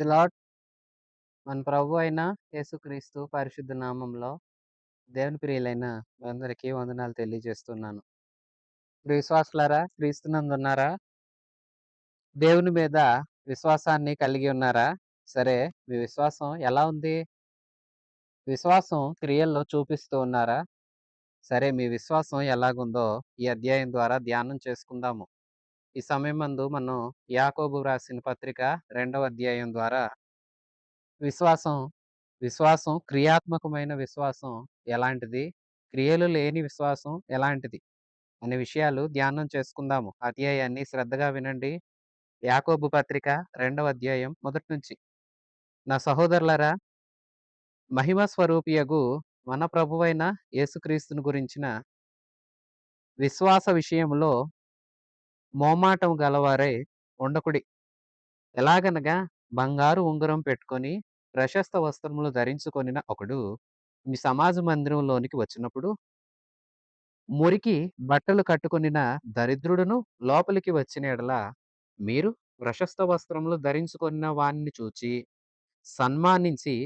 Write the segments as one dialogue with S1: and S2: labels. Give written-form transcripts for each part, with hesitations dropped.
S1: Lord. మన ప్రభు అయిన యేసుక్రీస్తు పరిశుద్ధ నామంలో దేవుని ప్రియులైన మీ అందరికీ వందనాలు తెలియజేస్తున్నాను. ప్రియ విశ్వాసులారా, క్రీస్తునందున్నారా? దేవుని మీద విశ్వాసాన్ని కలిగి ఉన్నారా? సరే, మీ విశ్వాసం ఎలా ఉంది? విశ్వాసం క్రియల్లో చూపిస్తూ ఉన్నారా? సరే, మీ విశ్వాసం ఎలాగుందో ఈ అధ్యాయం ద్వారా ధ్యానం చేసుకుందాము. ఈ సమయమందు మనం యాకోబు రాసిన పత్రిక 2వ అధ్యాయం ద్వారా విశ్వాసం విశ్వాసం క్రియాత్మకమైన విశ్వాసం ఎలాంటిది? క్రియలు లేని విశ్వాసం ఎలాంటిది? అనే విషయాలు ధ్యానం చేసుకుందాము. అధ్యాయాన్ని శ్రద్ధగా వినండి. యాకోబు పత్రిక 2వ అధ్యాయం మొదటి నుంచి. నా సహోదరులారా, మహిమ స్వరూపియగు మన ప్రభువైన యేసుక్రీస్తుని గురించిన విశ్వాస విషయంలో మోమాటం గలవారై ఉండకుడి. ఎలాగనగా బంగారు ఉంగరం పెట్టుకొని ప్రశస్త వస్త్రములు ధరించుకొనిన ఒకడు మీ సమాజ మందిరంలోనికి వచ్చినప్పుడు మురికి బట్టలు కట్టుకొనిన దరిద్రుడును లోపలికి వచ్చిన ఎడల మీరు ప్రశస్త వస్త్రములు ధరించుకొనిన వానిని చూచి సన్మానించి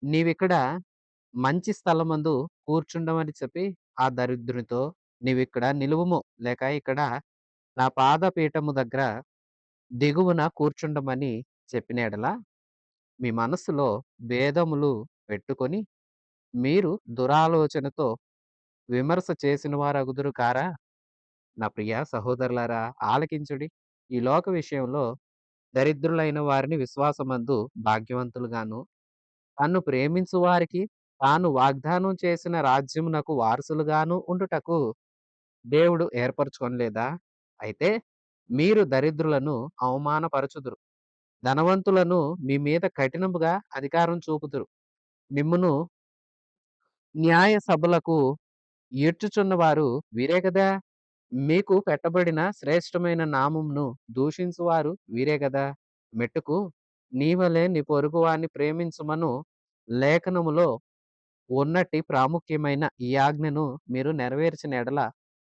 S1: నీవిక్కడ మంచి స్థలమందు కూర్చుండమని చెప్పి ఆ దరిద్రునితో నీవిక్కడ నిలువుము, లేక ఇక్కడ నా పాదపీఠము దగ్గర దిగువన కూర్చుండమని చెప్పిన ఎడల మీ మనస్సులో భేదములు పెట్టుకొని మీరు దురాలోచనతో విమర్శ చేసిన వారగుదురు కారా? నా ప్రియ సహోదరులారా, ఆలకించుడి. ఈ లోక విషయంలో దరిద్రులైన వారిని విశ్వాసమందు భాగ్యవంతులుగాను, తన్ను ప్రేమించు వారికి తాను వాగ్దానం చేసిన రాజ్యమునకు వారసులుగాను ఉండుటకు దేవుడు ఏర్పరచుకొనలేదా? అయితే మీరు దరిద్రులను అవమానపరచుదురు, ధనవంతులను మీ మీద కఠినముగా అధికారం చూపుదురు. మిమ్మును న్యాయ సభలకు ఈడ్చుచున్న వారు వీరే గదా! మీకు పెట్టబడిన శ్రేష్టమైన నామమును దూషించువారు వీరే గదా! మెట్టుకు నీ వలె నీ పొరుగువాని ప్రేమించుమను లేఖనములో ఉన్నట్టి ప్రాముఖ్యమైన ఈ ఆజ్ఞను మీరు నెరవేర్చిన ఎడల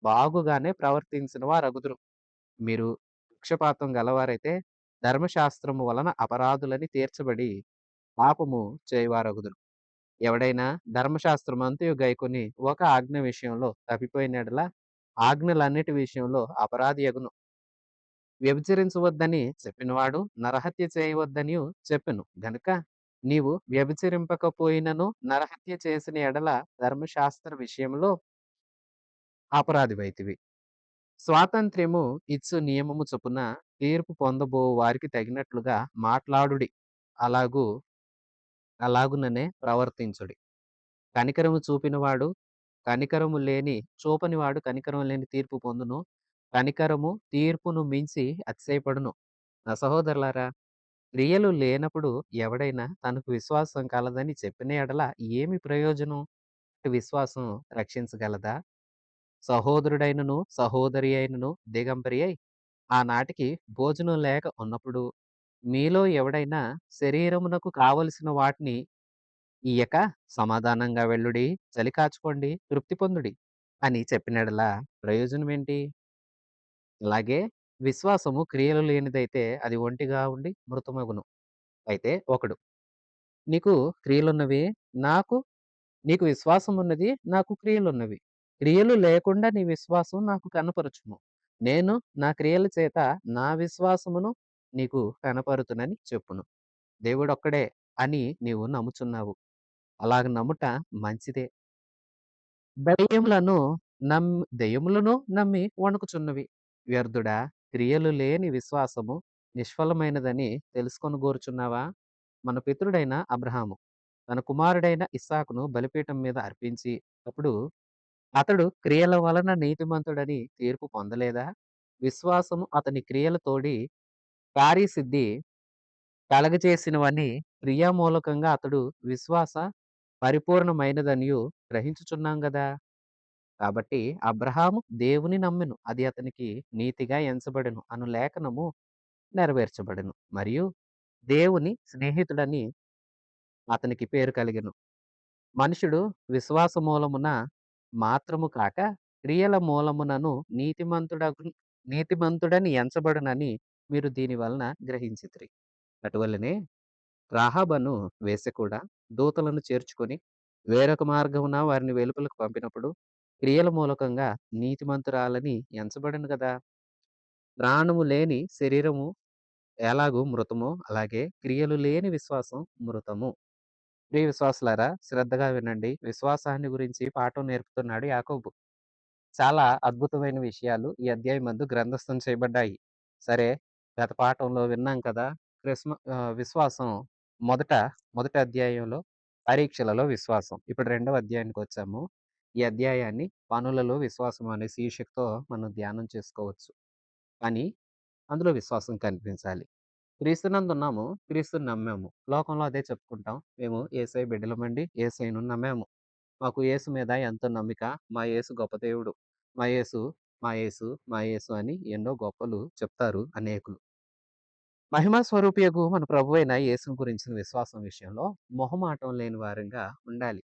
S1: బాగుగానే ప్రవర్తించిన వారగుదురు. మీరు పక్షపాతం గలవారైతే ధర్మశాస్త్రము వలన అపరాధులని తీర్చబడి పాపము చేయువారగుదురు. ఎవడైనా ధర్మశాస్త్రమంతయు గైకొని ఒక ఆజ్ఞ విషయంలో తప్పిపోయిన యెడల ఆజ్ఞలన్నిటి విషయంలో అపరాధియగును. వ్యభిచరించవద్దని చెప్పినవాడు నరహత్య చేయవద్దనియు చెప్పెను గనుక నీవు వ్యభిచరింపకపోయినను నరహత్య చేసిన ఎడల ధర్మశాస్త్ర విషయంలో అపరాధివైతివి. స్వాతంత్ర్యము ఇచ్చు నియమము చొప్పున తీర్పు పొందబో వారికి తగినట్లుగా మాట్లాడుడి. అలాగు అలాగుననే ప్రవర్తించుడి. కనికరము చూపినవాడు చూపనివాడు కనికరం లేని తీర్పు పొందును. కనికరము తీర్పును మించి అతిశయపడును. నా సహోదరులారా, క్రియలు లేనప్పుడు ఎవడైనా తనకు విశ్వాసం కలదని చెప్పిన ఎడల ఏమి ప్రయోజనం? అట్టి విశ్వాసం రక్షించగలదా? సహోదరుడైనను సహోదరి అయినను దిగంబరి అయి ఆనాటికి భోజనం లేక ఉన్నప్పుడు మీలో ఎవడైనా శరీరమునకు కావలసిన వాటిని ఇయ్యక సమాధానంగా వెళ్ళుడి, చలి కాచుకోండి, తృప్తి పొందుడి అని చెప్పినడలా ప్రయోజనమేంటి? అలాగే విశ్వాసము క్రియలు లేనిదైతే అది ఒంటిగా ఉండి మృతమగును. అయితే ఒకడు నీకు క్రియలున్నవి, నాకు నీకు విశ్వాసం ఉన్నది, నాకు క్రియలున్నవి. క్రియలు లేకుండా నీ విశ్వాసం నాకు కనపరచుము. నేను నా క్రియల చేత నా విశ్వాసమును నీకు కనపరుతునని చెప్పును. దేవుడొక్కడే అని నీవు నమ్ముచున్నావు. అలాగ నమ్ముట మంచిదే. దెయ్యములను దెయ్యములను నమ్మి వణుకుచున్నవి. వ్యర్థుడా, క్రియలు లేని విశ్వాసము నిష్ఫలమైనదని తెలుసుకొనగోరుచున్నావా? మన పితరుడైన అబ్రహాము తన కుమారుడైన ఇస్సాకును బలిపీఠం మీద అర్పించి అప్పుడు అతడు క్రియల వలన నీతిమంతుడని తీర్పు పొందలేదా? విశ్వాసము అతని క్రియల తోడి కార్యసిద్ధి కలగజేసినవని క్రియామూలకంగా అతడు విశ్వాస పరిపూర్ణమైనదనియు గ్రహించుచున్నాం గదా! కాబట్టి అబ్రహాము దేవుని నమ్మెను, అది అతనికి నీతిగా ఎంచబడెను అను లేఖనము నెరవేర్చబడెను. మరియు దేవుని స్నేహితుడని అతనికి పేరు కలిగెను. మనుషుడు విశ్వాస మూలమున మాత్రము కాక క్రియల మూలమునను నీతిమంతుడని ఎంచబడునని మీరు దీని వలన గ్రహించితిరి. అటువల్లనే రాహాబను వేశ్య కూడా దూతలను చేర్చుకొని వేరొక మార్గమున వారిని వెలుపలకు పంపినప్పుడు క్రియల మూలకంగా నీతిమంతురాలని ఎంచబడెను గదా! ప్రాణము లేని శరీరము ఎలాగూ మృతమో అలాగే క్రియలు లేని విశ్వాసం మృతము. ప్రియ విశ్వాసులారా శ్రద్ధగా వినండి. విశ్వాసాన్ని గురించి పాఠం నేర్పుతున్నాడు యాకోబు. చాలా అద్భుతమైన విషయాలు ఈ అధ్యాయమందు గ్రంథస్థం చేయబడ్డాయి. సరే, గత పాఠంలో విన్నాం కదా! విశ్వాసం మొదట, మొదటి అధ్యాయంలో పరీక్షలలో విశ్వాసం. ఇప్పుడు రెండవ అధ్యాయానికొచ్చాము. ఈ అధ్యాయాన్ని పనులలో విశ్వాసం అనే శీర్షికతో మనం ధ్యానం చేసుకోవచ్చు. కానీ అందులో విశ్వాసం కనిపించాలి. క్రీస్తునందున్నాము. క్రీస్తుని నమ్మాము. లోకంలో అదే చెప్పుకుంటాం. మేము యేసయ్య బిడ్డలమండి. యేసయ్యను నమ్మాము. మాకు యేసు మీద ఎంతో నమ్మిక. మా యేసు గొప్ప దేవుడు. మా యేసు, మా యేసు, మా యేసు అని ఎన్నో గొప్పలు చెప్తారు అనేకులు. మహిమా స్వరూపియగు మన ప్రభువైన యేసుని గురించిన విశ్వాసం విషయంలో మొహమాటం లేని వారంగా ఉండాలి.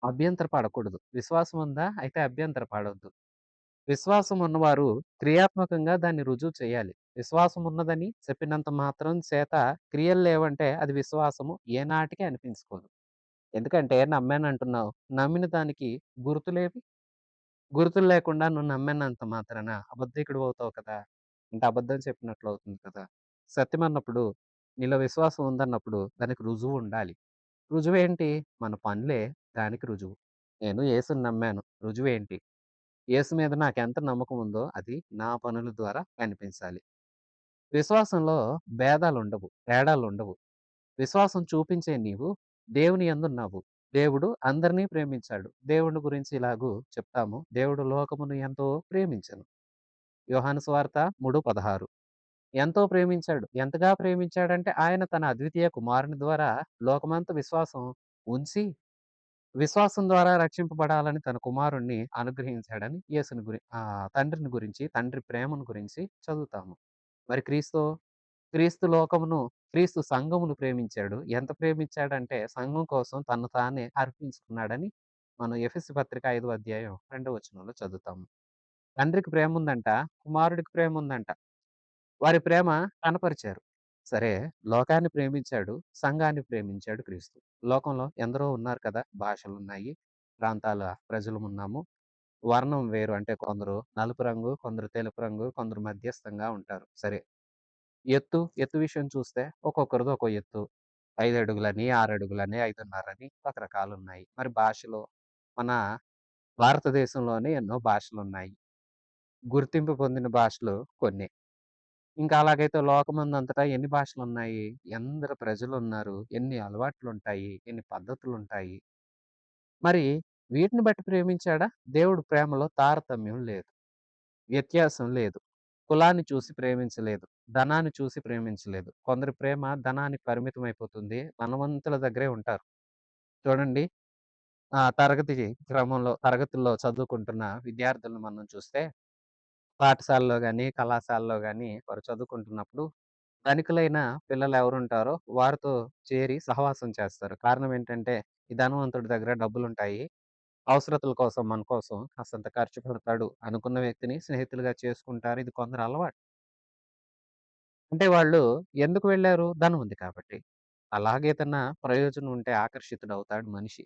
S1: అభ్యంతర పడకూడదు. విశ్వాసం ఉందా? అయితే అభ్యంతర పడొద్దు. విశ్వాసం ఉన్నవారు క్రియాత్మకంగా దాన్ని రుజువు చేయాలి. విశ్వాసం ఉన్నదని చెప్పినంత మాత్రం చేత క్రియలు లేవంటే అది విశ్వాసము ఏనాటికి అనిపించుకోదు. ఎందుకంటే నమ్మానంటున్నావు. నమ్మిన దానికి గుర్తులేవి? గుర్తులు లేకుండా నువ్వు నమ్మినంత మాత్రాన అబద్ధికుడివవుతావు కదా! అంటే అబద్ధం చెప్పినట్లు అవుతుంది కదా! సత్యమన్నప్పుడు నీలో విశ్వాసం ఉందన్నప్పుడు దానికి రుజువుండాలి. రుజువేంటి? మన పనులే దానికి రుజువు. నేను యేసుని నమ్మాను. రుజువేంటి? యేసు మీద నాకెంత నమ్మకం ఉందో అది నా పనుల ద్వారా కనిపించాలి. విశ్వాసంలో భేదాలుండవు. తేడాలుండవు. విశ్వాసం చూపించే నీవు దేవుని యందున్నావు. దేవుడు అందరినీ ప్రేమించాడు. దేవుడి గురించి ఇలాగూ చెప్తాము. దేవుడు లోకమును ఎంతో ప్రేమించెను. యోహాను సువార్త 3:16 ఎంతో ప్రేమించాడు. ఎంతగా ప్రేమించాడంటే ఆయన తన అద్వితీయ కుమారుని ద్వారా లోకమంతా విశ్వాసం ఉంచి విశ్వాసం ద్వారా రక్షింపబడాలని తన కుమారుణ్ణి అనుగ్రహించాడని తండ్రిని గురించి, తండ్రి ప్రేమను గురించి చదువుతాము. మరి క్రీస్తు లోకమును, క్రీస్తు సంఘమును ప్రేమించాడు. ఎంత ప్రేమించాడంటే సంఘం కోసం తన్ను తానే అర్పించుకున్నాడని మనం ఎఫెసీ పత్రిక 5వ అధ్యాయం 2వ వచనంలో చదువుతాము. తండ్రికి ప్రేముందంట, కుమారుడికి ప్రేముందంట. వారి ప్రేమ కనపరిచారు. సరే, లోకాన్ని ప్రేమించాడు, సంఘాన్ని ప్రేమించాడు క్రీస్తు. లోకంలో ఎందరో ఉన్నారు కదా! భాషలున్నాయి, ప్రాంతాల ప్రజలమున్నాము. వర్ణం వేరు. అంటే కొందరు నలుపు రంగు, కొందరు తెలుపు రంగు, కొందరు మధ్యస్థంగా ఉంటారు. సరే. ఎత్తు విషయం చూస్తే ఒక్కొక్కరిది ఒక్కో ఎత్తు. 5 అడుగులని, 6 అడుగులని, 5:30 అని రకరకాలున్నాయి. మరి భాషలో మన భారతదేశంలోనే ఎన్నో భాషలున్నాయి. గుర్తింపు పొందిన భాషలు కొన్ని. ఇంకా అలాగైతే లోకమందంతటా ఎన్ని భాషలున్నాయి? ఎందరు ప్రజలున్నారు? ఎన్ని అలవాట్లుంటాయి? ఎన్ని పద్ధతులుంటాయి? మరి వీటిని బట్టి ప్రేమించాడా? దేవుడు ప్రేమలో తారతమ్యం లేదు. వ్యత్యాసం లేదు. కులాన్ని చూసి ప్రేమించలేదు. ధనాన్ని చూసి ప్రేమించలేదు. కొందరి ప్రేమ ధనానికి పరిమితమైపోతుంది. ధనవంతుల దగ్గరే ఉంటారు. చూడండి, తరగతుల్లో చదువుకుంటున్న విద్యార్థులను మనం చూస్తే పాఠశాలలో గాని, కళాశాలలో గాని వారు చదువుకుంటున్నప్పుడు ధనికులైన పిల్లలు ఎవరుంటారో వారితో చేరి సహవాసం చేస్తారు. కారణం ఏంటంటే, ఈ ధనవంతుడి దగ్గర డబ్బులుంటాయి. అవసరతల కోసం, మన కోసం కాస్తంత ఖర్చు పెడతాడు అనుకున్న వ్యక్తిని స్నేహితులుగా చేసుకుంటారు. ఇది కొందరి అలవాటు. అంటే వాళ్ళు ఎందుకు వెళ్లారు? ధనం ఉంది కాబట్టి. అలాగే ఏదన్నా ప్రయోజనం ఉంటే ఆకర్షితుడవుతాడు మనిషి.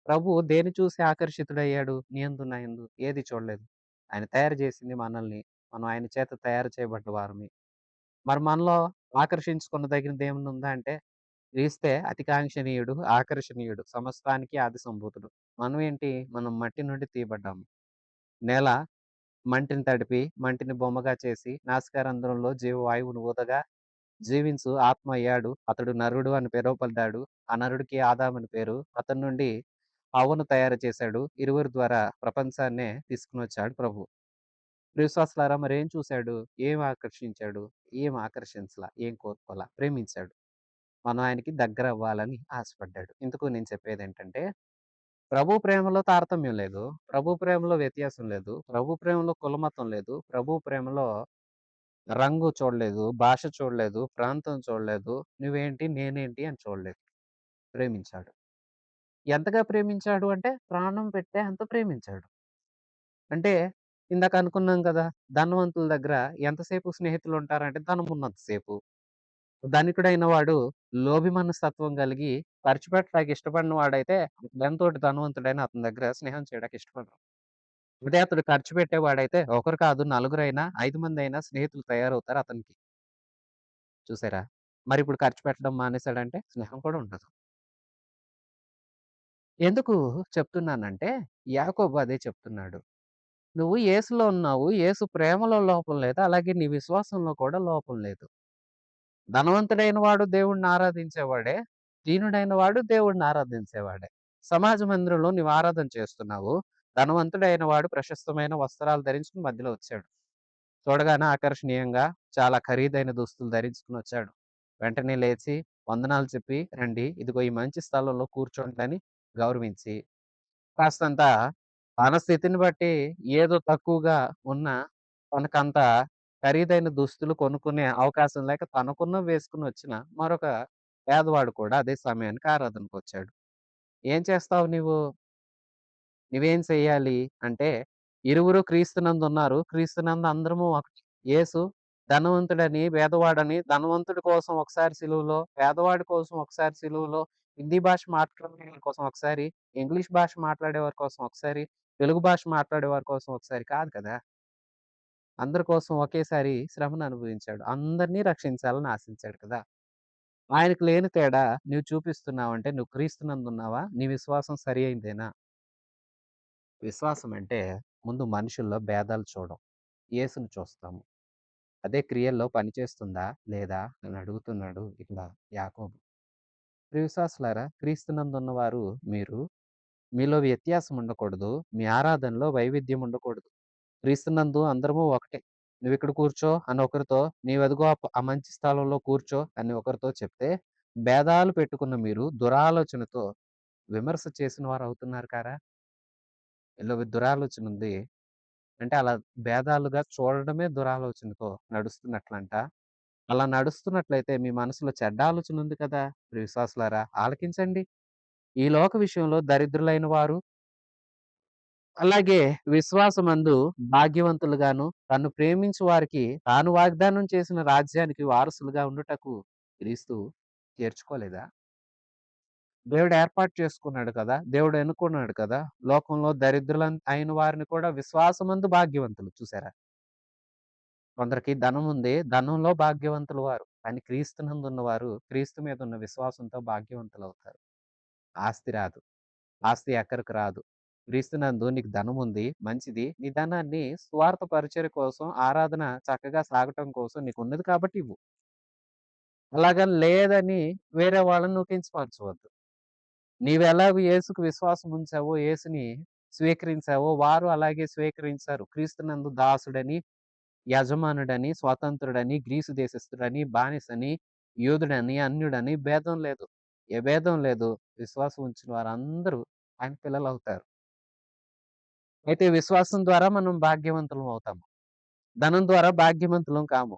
S1: ప్రభువు దేన్ని చూసి ఆకర్షితుడయ్యాడు? నీ యందు, నా యందు ఏది చూడలేదు. ఆయన తయారు చేసింది మనల్ని. మనం ఆయన చేత తయారు చేయబడ్డ వారమే. మరి మనలో ఆకర్షించుకునదగినదేమన్నుందా అంటే, క్రీస్తే అతికాంక్షణీయుడు, ఆకర్షణీయుడు, సమస్తానికి ఆది సంభూతుడు. మనం ఏంటి? మనం మట్టి నుండి తీయబడ్డాము. నేల మంటిని తడిపి, మంటిని బొమ్మగా చేసి, నాసికారంధ్రంలో జీవవాయువును ఊదగా, జీవించు ఆత్మ అయ్యాడు. అతడు నరుడు అని పిలువబడ్డాడు. ఆ నరుడికి ఆదామని పేరు. అతని నుండి హవ్వను తయారు చేశాడు. ఇరువురి ద్వారా ప్రపంచాన్నే తీసుకొనొచ్చాడు ప్రభువు. విశ్వాసులారా మరేం చూసాడు? ఏం ఆకర్షించాడు? ఏం ఆకర్షించలా. ఏం కోరుకోలా. ప్రేమించాడు. మనం ఆయనకి దగ్గరవ్వాలని ఆశపడ్డాడు. ఇందుకు నేను చెప్పేదేంటంటే, ప్రభు ప్రేమలో తారతమ్యం లేదు. ప్రభు ప్రేమలో వ్యత్యాసం లేదు. ప్రభు ప్రేమలో కులమతం లేదు. ప్రభు ప్రేమలో రంగు చూడలేదు, భాష చూడలేదు, ప్రాంతం చూడలేదు. నువ్వేంటి, నేనేంటి అని చూడలేదు. ప్రేమించాడు. ఎంతగా ప్రేమించాడు అంటే, ప్రాణం పెట్టే అంత ప్రేమించాడు. అంటే ఇందాక అనుకున్నాం కదా! ధనవంతుల దగ్గర ఎంతసేపు స్నేహితులుంటారంటే ధనమున్నంత సేపు. ధనికుడైన వాడు లోభి మనస్తత్వం కలిగి ఖర్చుపెట్టడానికి ఇష్టపడిన వాడైతే ఎంతోటి ధనవంతుడైన అతని దగ్గర స్నేహం చేయడానికి ఇష్టపడరు. అదే అతడు ఖర్చు పెట్టేవాడైతే ఒకరు కాదు నలుగురైనా, 5 మందైనా స్నేహితులు తయారవుతారు అతనికి. చూసారా? మరిప్పుడు ఖర్చు పెట్టడం మానేసాడంటే స్నేహం కూడా ఉండదు. ఎందుకు చెప్తున్నానంటే యాకోబు అదే చెప్తున్నాడు. నువ్వు యేసులో ఉన్నావు. యేసు ప్రేమలో లోపం లేదు. అలాగే నీ విశ్వాసంలో కూడా లోపం లేదు. ధనవంతుడైన వాడు దేవుడిని ఆరాధించేవాడే. దీనుడైన వాడు దేవుడిని ఆరాధించేవాడే. సమాజ మందిరంలో నీవు ఆరాధన చేస్తున్నావు. ధనవంతుడైన వాడు ప్రశస్తమైన వస్త్రాలు ధరించుకొని మధ్యలో వచ్చాడు. చూడగానే ఆకర్షణీయంగా చాలా ఖరీదైన దుస్తులు ధరించుకొనొచ్చాడు. వెంటనే లేచి వందనాలు చెప్పి, "రండి, ఇదిగో ఈ మంచి స్థలంలో కూర్చోండి" అని గౌరవించి, కాస్తంత తన స్థితిని బట్టి ఏదో తక్కువగా ఉన్నా, తనకంత ఖరీదైన దుస్తులు కొనుక్కునే అవకాశం లేక తనకున్నవి వేసుకొనొచ్చిన మరొక పేదవాడు కూడా అదే సమయానికి ఆరాధనకొచ్చాడు. ఏం చేస్తావు నీవు? నువ్వేం చెయ్యాలి అంటే, ఇరువురు క్రీస్తునందున్నారు. క్రీస్తునందు అందరము ఒకటి. యేసు ధనవంతుడని, పేదవాడని, ధనవంతుడి కోసం ఒకసారి సిలువలో, పేదవాడి కోసం ఒకసారి సిలువలో, హిందీ భాష మాట్లాడేవారి కోసం ఒకసారి, ఇంగ్లీష్ భాష మాట్లాడేవారి కోసం ఒకసారి, తెలుగు భాష మాట్లాడేవారి కోసం ఒకసారి కాదు కదా! అందరి కోసం ఒకేసారి శ్రమను అనుభవించాడు. అందరిని రక్షించాలని ఆశించాడు కదా! ఆయనకు లేని తేడా నువ్వు చూపిస్తున్నావంటే నువ్వు క్రీస్తునందున్నావా? నీ విశ్వాసం సరి అయిందేనా? విశ్వాసం అంటే ముందు మనుషుల్లో భేదాలు చూడం. యేసుని చూస్తాము. అదే క్రియల్లో పనిచేస్తుందా? లేదా? అని అడుగుతున్నాడు ఇక్కడ యాకోబు. ప్రియ విశ్వాసులారా, క్రీస్తునందున్నవారు మీరు, మీలో వ్యత్యాసం ఉండకూడదు. మీ ఆరాధనలో వైవిధ్యం ఉండకూడదు. క్రీస్తునందు అందరము ఒకటే. నువ్విక్కడ కూర్చో అని ఒకరితో, నీవదిగో ఆ మంచి స్థలంలో కూర్చో అని ఒకరితో చెప్తే, భేదాలు పెట్టుకున్న మీరు దురాలోచనతో విమర్శ చేసిన వారవుతున్నారు కారా? ఈళ్ళో దురాలోచన ఉంది. అంటే అలా భేదాలుగా చూడడమే దురాలోచనతో నడుస్తున్నట్లంట. అలా నడుస్తున్నట్లయితే మీ మనసులో చెడ్డ ఆలోచన ఉంది కదా! ప్రియ విశ్వాసులారా, ఆలకించండి. ఈ లోక విషయంలో దరిద్రులైన వారు, అలాగే విశ్వాసమందు భాగ్యవంతులుగాను, తన్ను ప్రేమించు వారికి తాను వాగ్దానం చేసిన రాజ్యానికి వారసులుగా ఉండుటకు క్రీస్తు చేర్చుకోలేదా? దేవుడు ఏర్పాటు చేసుకున్నాడు కదా! దేవుడు ఎన్నుకున్నాడు కదా! లోకంలో అయిన వారిని కూడా విశ్వాసమందు భాగ్యవంతులు చూసారా? కొందరికి ధనముంది. ధనంలో భాగ్యవంతులు వారు. కానీ క్రీస్తునందున్నవారు క్రీస్తు మీదున్న విశ్వాసంతో భాగ్యవంతులవుతారు. ఆస్తి రాదు. ఆస్తి ఎక్కడికి రాదు. క్రీస్తునందు నీకు ధనముంది. మంచిది. నీ ధనాన్ని స్వార్థ పరిచర్య కోసం, ఆరాధన చక్కగా సాగటం కోసం నీకున్నది కాబట్టి ఇవ్వు. అలాగని లేదని వేరే వాళ్ళని నువ్వు కించపరచవద్దు. నీవెలాగో యేసుకు విశ్వాసం ఉంచావో, యేసుని స్వీకరించావో, వారు అలాగే స్వీకరించారు. క్రీస్తునందు దాసుడని, యజమానుడని, స్వతంత్రుడని, గ్రీసు దేశస్థుడని, బానిసని, యూదుడని, అన్యుడని భేదం లేదు. ఏ భేదం లేదు. విశ్వాసం ఉంచిన వారందరూ ఆయన పిల్లలవుతారు. అయితే విశ్వాసం ద్వారా మనం భాగ్యవంతులం అవుతాము. ధనం ద్వారా భాగ్యవంతులం కాము.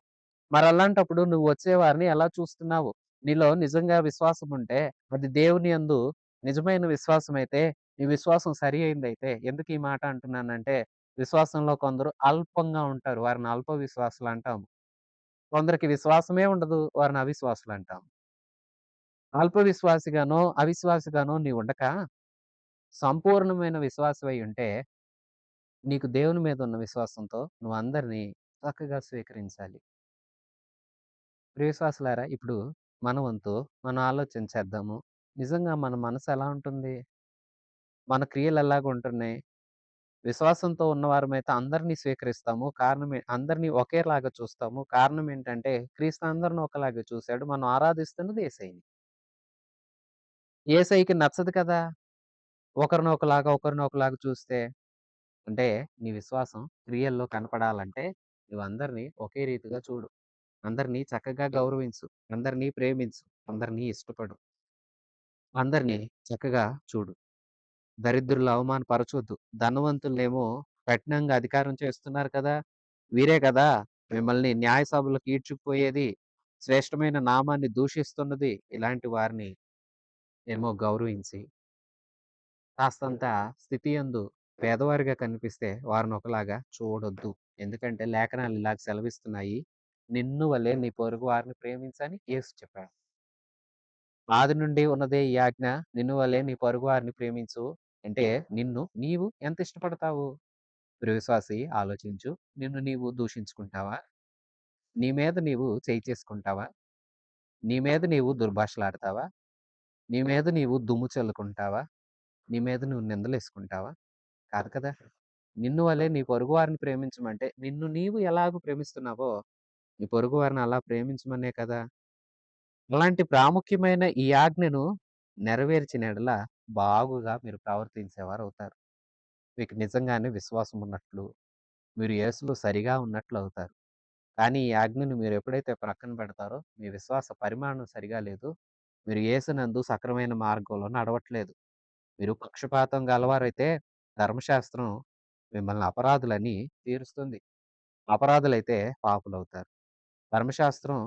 S1: మరలాంటప్పుడు నువ్వు వచ్చే వారిని ఎలా చూస్తున్నావు? నీలో నిజంగా విశ్వాసం ఉంటే, అది దేవుని యందు నిజమైన విశ్వాసమైతే, నీ విశ్వాసం సరి అయిందైతే, ఎందుకు ఈ మాట అంటున్నానంటే, విశ్వాసంలో కొందరు అల్పంగా ఉంటారు. వారిని అల్ప విశ్వాసులంటాము. కొందరికి విశ్వాసమే ఉండదు. వారిని అవిశ్వాసులంటాం. అల్ప విశ్వాసిగానో, అవిశ్వాసిగానో నీవుండక, సంపూర్ణమైన విశ్వాసివై ఉంటే, నీకు దేవుని మీద ఉన్న విశ్వాసంతో నువ్వు అందరిని చక్కగా స్వీకరించాలి. ప్రియ విశ్వాసులారా, ఇప్పుడు మన వంతు మనం ఆలోచన చేద్దాము. నిజంగా మన మనసు ఎలా ఉంటుంది? మన క్రియలు ఎలాగుంటున్నాయి? విశ్వాసంతో ఉన్నవారమైతే అందరిని స్వీకరిస్తాము. అందరిని ఒకేలాగా చూస్తాము. కారణం ఏంటంటే, క్రీస్తు అందరిని ఒకలాగా చూసాడు. మనం ఆరాధిస్తున్నది యేసయ్యని. యేసయ్యకి నచ్చదు కదా! ఒకరిని ఒకలాగా చూస్తే. అంటే నీ విశ్వాసం క్రియల్లో కనపడాలంటే నువ్వందరిని ఒకే రీతిగా చూడు. అందరిని చక్కగా గౌరవించు. అందరిని ప్రేమించు. అందరిని ఇష్టపడు. అందరిని చక్కగా చూడు. దరిద్రులను అవమానపరచొద్దు. ధనవంతులనేమో కఠినంగా అధికారం చేస్తున్నారు కదా! వీరే కదా! మిమ్మల్ని న్యాయ సభలకు ఈడ్చుకుపోయేది. శ్రేష్టమైన నామాన్ని దూషిస్తున్నది. ఇలాంటి వారిని ఏమో గౌరవించి, కాస్తంత స్థితి యందు పేదవారిగా కనిపిస్తే వారిని ఒకలాగా చూడొద్దు. ఎందుకంటే లేఖనాలు ఇలాగ సెలవిస్తున్నాయి. నిన్ను వలె నీ పొరుగు వారిని ప్రేమించని యేసు చెప్పాడు. ఆది నుండి ఉన్నదే ఈ ఆజ్ఞ. నిన్ను వలె నీ పొరుగు వారిని ప్రేమించు. అంటే నిన్ను నీవు ఎంత ఇష్టపడతావు? ప్రియ విశ్వాసి ఆలోచించు. నిన్ను నీవు దూషించుకుంటావా? నీ మీద నీవు చేయి చేసుకుంటావా? నీ మీద నీవు దుర్భాషలాడతావా? నీ మీద నీవు దుమ్ము చల్లుకుంటావా? నీ మీద నువ్వు నిందలేసుకుంటావా? కాదు కదా! నిన్ను వలె నీ పొరుగు వారిని ప్రేమించమంటే, నిన్ను నీవు ఎలాగో ప్రేమిస్తున్నావో, నీ పొరుగు వారిని అలా ప్రేమించమనే కదా! అలాంటి ప్రాముఖ్యమైన ఈ ఆజ్ఞను నెరవేర్చిన యెడల బాగుగా మీరు ప్రవర్తించేవారవుతారు. మీకు నిజంగానే విశ్వాసం ఉన్నట్లు, మీరు యేసులో సరిగా ఉన్నట్లు అవుతారు. కానీ ఈ ఆజ్ఞను మీరెప్పుడైతే ప్రక్కన పెడతారో, మీ విశ్వాస పరిమాణం సరిగా లేదు. మీరు యేసునందు సక్రమైన మార్గంలో నడవట్లేదు. మీరు పక్షపాతం గలవారైతే ధర్మశాస్త్రం మిమ్మల్ని అపరాధులని తీరుస్తుంది. అపరాధులైతే పాపులవుతారు. ధర్మశాస్త్రం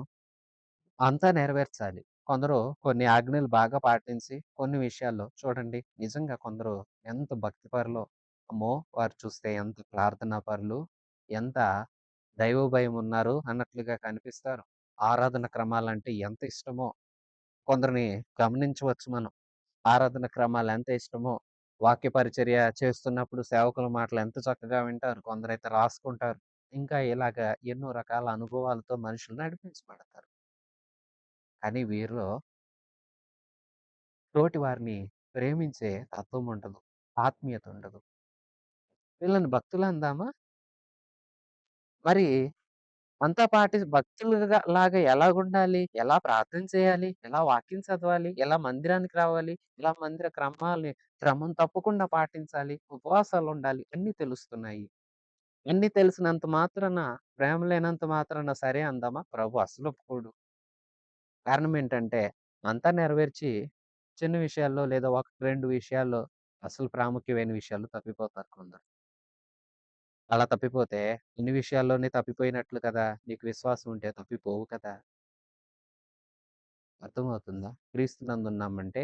S1: అంతా నెరవేర్చాలి. కొందరు కొన్ని ఆజ్ఞలు బాగా పాటించి, కొన్ని విషయాల్లో చూడండి నిజంగా కొందరు ఎంత భక్తిపరులో, అమ్మో! వారు చూస్తే ఎంత ప్రార్థనా పరులు, ఎంత దైవభయం ఉన్నారు అన్నట్లుగా కనిపిస్తారు. ఆరాధన క్రమాలంటే ఎంత ఇష్టమో కొందరిని గమనించవచ్చు మనం. ఆరాధన క్రమాలు ఎంత ఇష్టమో, వాక్య పరిచర్య చేస్తున్నప్పుడు సేవకుల మాటలు ఎంత చక్కగా వింటారు. కొందరైతే రాసుకుంటారు. ఇంకా ఇలాగ ఎన్నో రకాల అనుభవాలతో మనుషులు నడిపించబడతారు. కానీ వీరిలో తోటి వారిని ప్రేమించే తత్వం ఉండదు. ఆత్మీయత ఉండదు. వీళ్ళని భక్తులందామా? మరి అంతా భక్తులుగా లాగా ఎలాగుండాలి? ఎలా ప్రార్థన చేయాలి? ఎలా వాక్యం చదవాలి? ఎలా మందిరానికి రావాలి? ఎలా మందిర క్రమం తప్పకుండా పాటించాలి? ఉపవాసాలుండాలి. అన్నీ తెలుస్తున్నాయి. అన్నీ తెలిసినంత మాత్రాన, ప్రేమ లేనంత మాత్రాన సరే అందామా? ప్రభు అస్సలు ఒప్పుకోడు. కారణం ఏంటంటే, అంతా నెరవేర్చి చిన్న విషయాల్లో లేదా 1, 2 విషయాల్లో అసలు ప్రాముఖ్యమైన విషయాల్లో తప్పిపోతారు కొందరు. అలా తప్పిపోతే అన్ని విషయాల్లోనే తప్పిపోయినట్లు కదా! నీకు విశ్వాసం ఉంటే తప్పిపోవు కదా! అర్థమవుతుందా? క్రీస్తునందున్నామంటే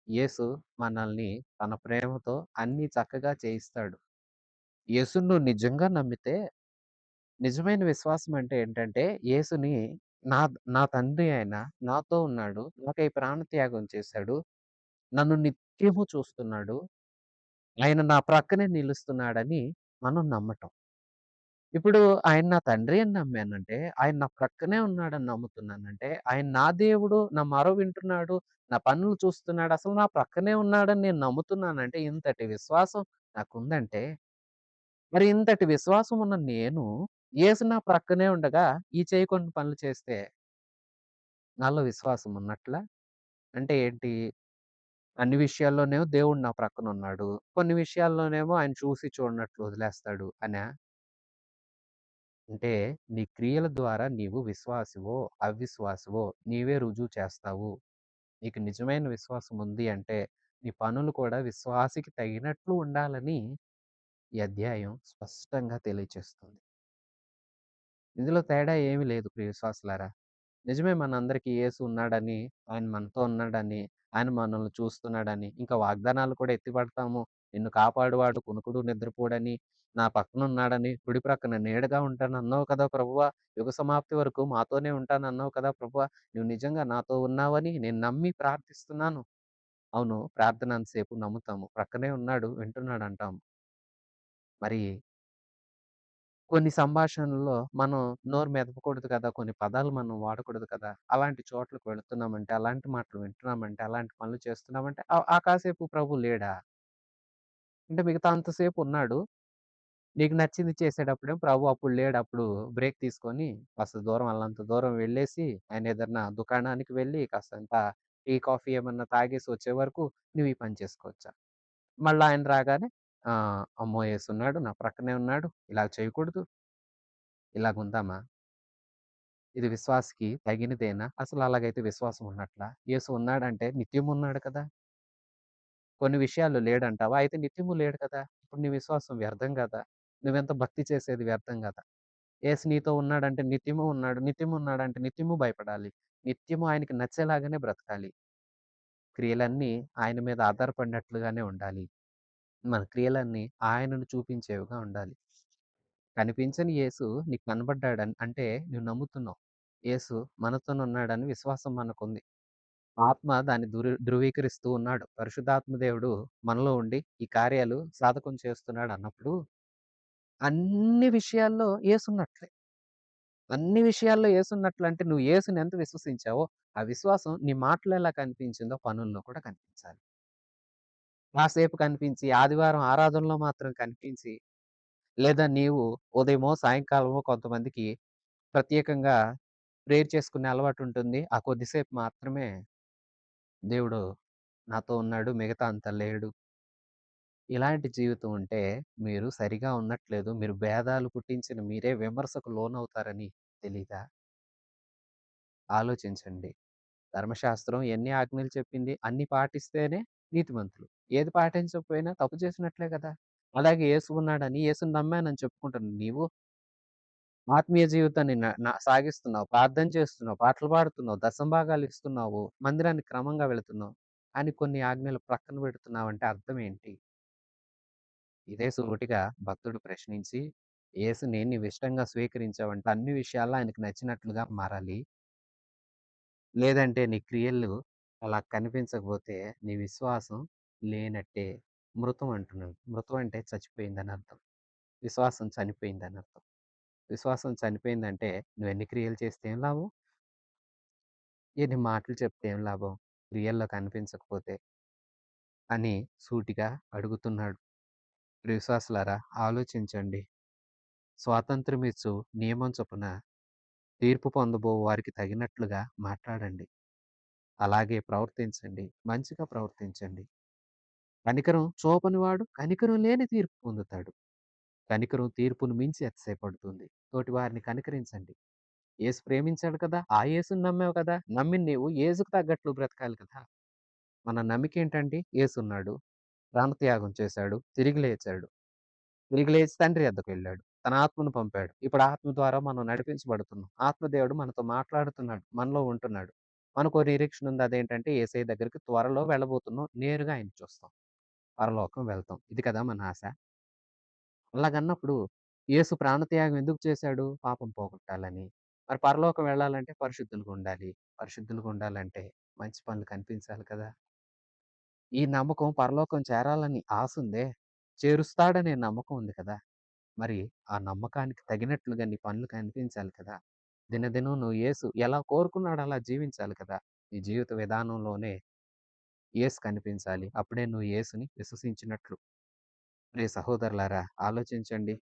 S1: యేసు మనల్ని తన ప్రేమతో అన్నీ చక్కగా చేయిస్తాడు. యేసుని నువ్వు నిజంగా నమ్మితే నిజమైన విశ్వాసం అంటే ఏంటంటే యేసుని నా నా తండ్రి ఆయన నాతో ఉన్నాడు. నాకై ప్రాణత్యాగం చేశాడు. నన్ను నిత్యము చూస్తున్నాడు. ఆయన నా ప్రక్కనే నిలుస్తున్నాడని మనం నమ్మటం. ఇప్పుడు ఆయన నా తండ్రి అని నమ్మానంటే, ఆయన నా ప్రక్కనే ఉన్నాడని నమ్ముతున్నానంటే, ఆయన నా దేవుడు, నా మొర వింటున్నాడు, నా పనులు చూస్తున్నాడు, అసలు నా ప్రక్కనే ఉన్నాడని నేను నమ్ముతున్నానంటే, ఇంతటి విశ్వాసం నాకుందంటే, మరి ఇంతటి విశ్వాసం ఉన్న నేను, యేసు నా ప్రక్కనే ఉండగా, ఈ చేయకుండా పనులు చేస్తే, నాలో విశ్వాసం ఉన్నట్లా? అంటే ఏంటి? అన్ని విషయాల్లోనేమో దేవుడు నా ప్రక్కనున్నాడు. కొన్ని విషయాల్లోనేమో ఆయన చూసి చూడనట్లు వదిలేస్తాడు అనా? అంటే నీ క్రియల ద్వారా నీవు విశ్వాసివో, అవిశ్వాసివో నీవే రుజువు చేస్తావు. నీకు నిజమైన విశ్వాసం ఉంది అంటే, నీ పనులు కూడా విశ్వాసికి తగినట్లు ఉండాలని ఈ అధ్యాయం స్పష్టంగా తెలియచేస్తుంది. ఇందులో తేడా ఏమీ లేదు ప్రియ విశ్వాసులారా. నిజమే మనందరికీ యేసు ఉన్నాడని, ఆయన మనతో ఉన్నాడని, ఆయన మనల్ని చూస్తున్నాడని, ఇంకా వాగ్దానాలు కూడా ఎత్తిపడతాము. నిన్ను కాపాడువాడు కునుకుడు నిద్రపోడని, నా పక్కనున్నాడని, కుడి ప్రక్కన నీడగా ఉంటానన్నావు కదా ప్రభువా! యుగ సమాప్తి వరకు మాతోనే ఉంటానన్నావు కదా ప్రభువా! నువ్వు నిజంగా నాతో ఉన్నావని నేను నమ్మి ప్రార్థిస్తున్నాను. అవును. ప్రార్థన అంతసేపు నమ్ముతాము. ప్రక్కనే ఉన్నాడు, వింటున్నాడంటాము. మరి కొన్ని సంభాషణల్లో మనం నోరు మెదపకూడదు కదా! కొన్ని పదాలు మనం వాడకూడదు కదా! అలాంటి చోట్లకు వెళుతున్నామంటే, అలాంటి మాటలు వింటున్నామంటే, అలాంటి పనులు చేస్తున్నామంటే, ఆ కాసేపు ప్రభు లేడా? అంటే మిగతా అంతసేపు ఉన్నాడు. నీకు నచ్చింది చేసేటప్పుడేమో ప్రభు అప్పుడు లేడు. అప్పుడు బ్రేక్ తీసుకొని కాస్త దూరం అల్లంత దూరం వెళ్ళేసి, ఆయన ఏదన్నా దుకాణానికి వెళ్ళి కాస్తంత టీ, కాఫీ ఏమన్నా తాగేసి వచ్చే వరకు నువ్వు ఈ పని చేసుకోవచ్చా? మళ్ళా ఆయన రాగానే అమ్మో! యేసున్నాడు, నా ప్రక్కనే ఉన్నాడు, ఇలా చేయకూడదు, ఇలాగుందామా? ఇది విశ్వాసికి తగినదేనా? అసలు అలాగైతే విశ్వాసం ఉన్నట్లా? యేసు ఉన్నాడంటే నిత్యం ఉన్నాడు కదా! కొన్ని విషయాల్లో లేడంటావా? అయితే నిత్యము లేడు కదా! ఇప్పుడు నీ విశ్వాసం వ్యర్థం గదా! నువ్వెంత భక్తి చేసేది వ్యర్థం గదా! యేసు నీతో ఉన్నాడంటే నిత్యము ఉన్నాడు. నిత్యము ఉన్నాడంటే నిత్యము భయపడాలి. నిత్యము ఆయనకి నచ్చేలాగానే బ్రతకాలి. క్రియలన్నీ ఆయన మీద ఆధారపడినట్లుగానే ఉండాలి. మన క్రియలన్నీ ఆయనను చూపించేవిగా ఉండాలి. కనిపించని యేసు నీకు కనబడ్డాడని అంటే నువ్వు నమ్ముతున్నావు. యేసు మనతోనున్నాడని విశ్వాసం మనకుంది. ఆత్మ దాన్ని ధృవీకరిస్తూ ఉన్నాడు. పరిశుద్ధాత్మ దేవుడు మనలో ఉండి ఈ కార్యాలు సాధకం చేస్తున్నాడన్నప్పుడు అన్ని విషయాల్లో యేసున్నట్లే. అన్ని విషయాల్లో యేసున్నట్లంటే నువ్వు యేసుని ఎంత విశ్వసించావో, ఆ విశ్వాసం నీ మాటలో ఎలా కనిపించిందో పనుల్లో కూడా కనిపించాలి. కాసేపు కనిపించి, ఆదివారం ఆరాధనలో మాత్రం కనిపించి, లేదా నీవు ఉదయమో, సాయంకాలమో కొంతమందికి ప్రత్యేకంగా ప్రేయర్ చేసుకునే అలవాటుంటుంది. ఆ కొద్దిసేపు మాత్రమే దేవుడు నాతో ఉన్నాడు. మిగతా అంతా లేడు. ఇలాంటి జీవితం ఉంటే మీరు సరిగా ఉన్నట్లేదు. మీరు భేదాలు పుట్టించిన మీరే విమర్శకు లోనవుతారని తెలీదా? ఆలోచించండి. ధర్మశాస్త్రం ఎన్ని ఆజ్ఞలు చెప్పింది, అన్ని పాటిస్తేనే నీతిమంతులు. ఏది పాటించకపోయినా తప్పు చేసినట్లే గదా! అలాగే యేసు ఉన్నాడని, యేసుని నమ్మానని చెప్పుకుంటున్న నీవు ఆత్మీయ జీవితాన్ని సాగిస్తున్నావు, ప్రార్థన చేస్తున్నావు, పాటలు పాడుతున్నావు, దశంభాగాలు ఇస్తున్నావు, మందిరానికి క్రమంగా వెళుతున్నావు. కానీ కొన్ని ఆజ్ఞలు ప్రక్కన పెడుతున్నావంటే అర్థం ఏంటి? ఇదే సూటిగా భక్తుడు ప్రశ్నించి, యేసుని నీవిష్టంగా స్వీకరించావంటే అన్ని విషయాల్లో ఆయనకు నచ్చినట్లుగా మారాలి. లేదంటే నీ క్రియలు అలా కనిపించకపోతే నీ విశ్వాసం లేనట్టే. మృతం అంటున్నాను. మృతం అంటే చచ్చిపోయిందని అర్థం. విశ్వాసం చనిపోయిందని అర్థం. విశ్వాసం చనిపోయిందంటే నువ్వెన్ని క్రియలు చేస్తే ఏం లాభం? ఎన్ని మాటలు చెప్తే ఏం లాభం? క్రియల్లో కనిపించకపోతే అని సూటిగా అడుగుతున్నాడు. ప్రియ విశ్వాసులారా ఆలోచించండి. స్వాతంత్రమిచ్చు నియమం చొప్పున తీర్పు పొందబో వారికి తగినట్లుగా మాట్లాడండి. అలాగే ప్రవర్తించండి. మంచిగా ప్రవర్తించండి. కనికరం చూపనివాడు కనికరం లేని తీర్పు పొందుతాడు. కనికరం తీర్పును మించి అతిశయపడుతుంది. తోటివారిని కనికరించండి. యేసు ప్రేమించాడు కదా! ఆ యేసుని నమ్మావు కదా! నమ్మిన నీవు యేసుకు తగ్గట్లు బ్రతకాలి కదా! మన నమ్మిక ఏంటండి? యేసున్నాడు. ప్రాణత్యాగం చేశాడు. తిరిగి లేచాడు. తిరిగి లేచి తండ్రి యొద్దకెళ్ళాడు. తన ఆత్మను పంపాడు. ఇప్పుడు ఆత్మ ద్వారా మనం నడిపించబడుతున్నాం. ఆత్మదేవుడు మనతో మాట్లాడుతున్నాడు. మనలో ఉంటున్నాడు. మనకో నిరీక్షణ ఉంది. అదేంటంటే యేసయ్య దగ్గరికి త్వరలో వెళ్ళబోతున్నాం. నేరుగా ఆయన్ని చూస్తాం. పరలోకం వెళ్తాం. ఇది కదా మన ఆశ. అలాగన్నప్పుడు యేసు ప్రాణత్యాగం ఎందుకు చేశాడు? పాపం పోగొట్టాలని. మరి పరలోకం వెళ్ళాలంటే పరిశుద్ధులుగా ఉండాలి. పరిశుద్ధులుగా ఉండాలంటే మంచి పనులు కనిపించాలి కదా! ఈ నమ్మకం పరలోకం చేరాలని ఆసుందే. చేరుస్తాడనే నమ్మకం ఉంది కదా! మరి ఆ నమ్మకానికి తగినట్లుగా నీ పనులు కనిపించాలి కదా! దినదినం నువ్వు యేసు ఎలా కోరుకున్నాడో అలా జీవించాలి కదా! నీ జీవిత విధానంలోనే యేసు కనిపించాలి. అప్పుడే నువ్వు యేసుని విశ్వసించినట్లు. ప్రియ సహోదరులారా ఆలోచించండి.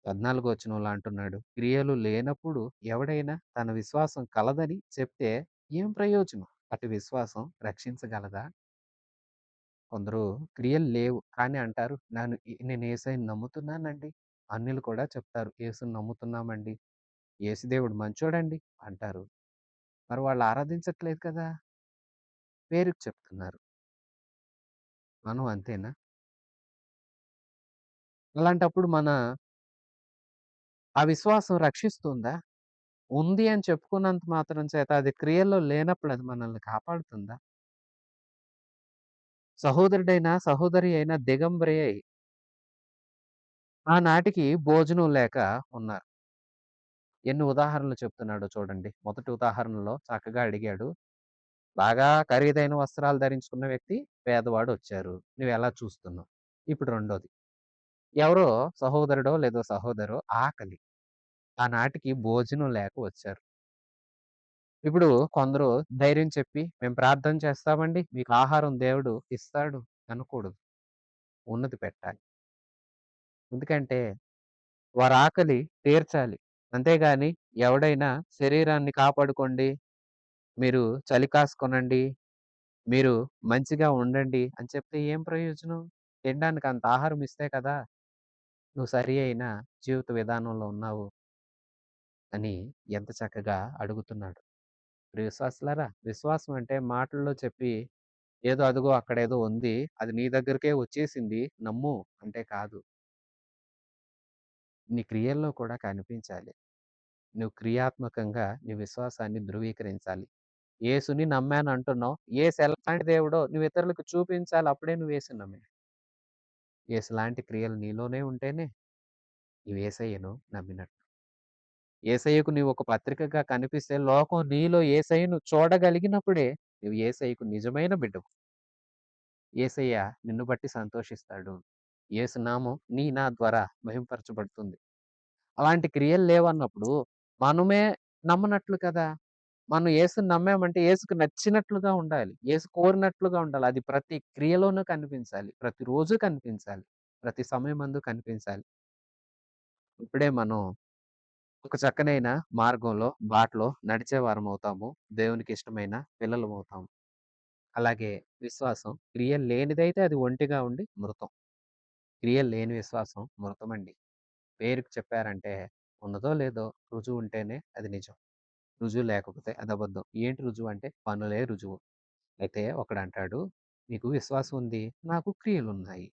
S1: 14 వచనంలో అంటున్నాడు. క్రియలు లేనప్పుడు ఎవడైనా తన విశ్వాసం కలదని చెప్తే ఏం ప్రయోజనం? అటు విశ్వాసం రక్షించగలదా? కొందరు క్రియలు లేవు కానీ అంటారు నేను యేసయ్యని నమ్ముతున్నానండి. అన్యులు కూడా చెప్తారు యేసుని నమ్ముతున్నామండి. యేసుదేవుడు మంచోడండి అంటారు. మరి వాళ్ళు ఆరాధించట్లేదు కదా! పేరుకి చెప్తున్నారు. మనం అంతేనా? అలాంటప్పుడు ఆ విశ్వాసం రక్షిస్తుందా? ఉంది అని చెప్పుకున్నంత మాత్రం చేత అది క్రియల్లో లేనప్పుడు అది మనల్ని కాపాడుతుందా? సహోదరుడైనా, సహోదరి అయినా దిగంబరి అయి ఆనాటికి భోజనం లేక ఉన్నారు. ఎన్ని ఉదాహరణలు చెప్తున్నాడో చూడండి. మొదటి ఉదాహరణలో చక్కగా అడిగాడు. బాగా ఖరీదైన వస్త్రాలు ధరించుకున్న వ్యక్తి, పేదవాడొచ్చారు. నువ్వెలా చూస్తున్నావు? ఇప్పుడు రెండోది. ఎవరో సహోదరుడో లేదో సహోదరో ఆకలి. ఆనాటికి భోజనం లేక వచ్చారు. ఇప్పుడు కొందరు ధైర్యం చెప్పి, "మేము ప్రార్థన చేస్తామండి. మీకు ఆహారం దేవుడు ఇస్తాడు" అనకూడదు. ఉన్నది పెట్టాలి. ఎందుకంటే వారి ఆకలి తీర్చాలి. అంతేగాని ఎవడైనా శరీరాన్ని కాపాడుకోండి, మీరు చలి కాసుకొనండి, మీరు మంచిగా ఉండండి అని చెప్తే ఏం ప్రయోజనం? తినడానికి అంత ఆహారం ఇస్తే కదా! నువ్వు సరి అయిన జీవిత విధానంలో ఉన్నావు అని ఎంత చక్కగా అడుగుతున్నాడు. ప్రియ విశ్వాసులారా, విశ్వాసం అంటే మాటల్లో చెప్పి ఏదో అదిగో అక్కడేదో ఉంది. అది నీ దగ్గరికే వచ్చేసింది. నమ్ము అంటే కాదు. నీ క్రియల్లో కూడా కనిపించాలి. నువ్వు క్రియాత్మకంగా నీ విశ్వాసాన్ని ధృవీకరించాలి. యేసుని నమ్మాను అంటున్నావు. యేసు ఎలాంటి దేవుడో నువ్వు ఇతరులకు చూపించాలి. అప్పుడే నువ్వు యేసుని నమ్మినట్టు. యేసులాంటి క్రియలు నీలోనే ఉంటేనే నీవు యేసయ్యను నమ్మినట్టు. యేసయ్యకు నీవు ఒక పత్రికగా కనిపిస్తే లోకం నీలో యేసయ్యను చూడగలిగినప్పుడే నువ్వు యేసయ్యకు నిజమైన బిడ్డవు. యేసయ్య నిన్ను బట్టి సంతోషిస్తాడు. యేసు నామం నా ద్వారా మహింపరచబడుతుంది. అలాంటి క్రియలు లేవన్నప్పుడు మనమే నమ్మనట్లు కదా! మనం యేసుని నమ్మామంటే యేసుకు నచ్చినట్లుగా ఉండాలి. యేసు కోరినట్లుగా ఉండాలి. అది ప్రతి క్రియలోనూ కనిపించాలి. ప్రతిరోజు కనిపించాలి. ప్రతి సమయమందు కనిపించాలి. ఇప్పుడే మనం ఒక చక్కనైన మార్గంలో, బాటలో నడిచేవారమవుతాము. దేవునికి ఇష్టమైన పిల్లలమవుతాము. అలాగే విశ్వాసం క్రియలు లేనిదైతే అది ఒంటిగా ఉండి మృతం. క్రియలు లేని విశ్వాసం మృతమండి. పేరుకి చెప్పారంటే ఉన్నదో లేదో రుజువు ఉంటేనే అది నిజం. రుజువు లేకపోతే అది అబద్ధం. ఏంటి రుజువు అంటే పనులే రుజువు. అయితే ఒకడంటాడు, "నీకు విశ్వాసం ఉంది. నాకు క్రియలున్నాయి.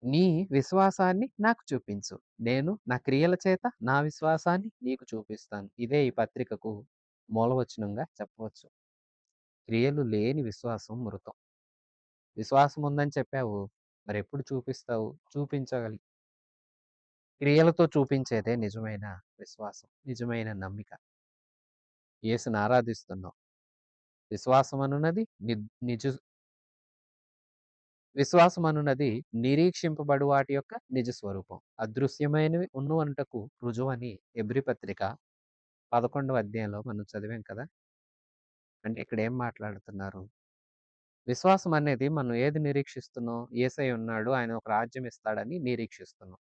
S1: నీ విశ్వాసాన్ని నాకు చూపించు. నేను నా క్రియల చేత నా విశ్వాసాన్ని నీకు చూపిస్తాను." ఇదే ఈ పత్రికకు మూలవచనంగా చెప్పవచ్చు. క్రియలు లేని విశ్వాసం మృతం. విశ్వాసం ఉందని చెప్పావు. మరెప్పుడు చూపిస్తావు? చూపించగలి క్రియలతో చూపించేదే నిజమైన విశ్వాసం. నిజమైన నమ్మిక. యేసుని ఆరాధిస్తున్నావు. విశ్వాసమనున్నది నిజ విశ్వాసమనున్నది నిరీక్షింపబడు వాటి యొక్క నిజ స్వరూపం. అదృశ్యమైనవి ఉన్నవనుటకు రుజువని హెబ్రీ పత్రిక 11వ అధ్యాయంలో మనం చదివాం కదా! అంటే ఇక్కడ ఏం మాట్లాడుతున్నారు? విశ్వాసం అనేది మనం ఏది నిరీక్షిస్తున్నాం? యేసయ్య ఉన్నాడు. ఆయన ఒక రాజ్యం ఇస్తాడని నిరీక్షిస్తున్నాం.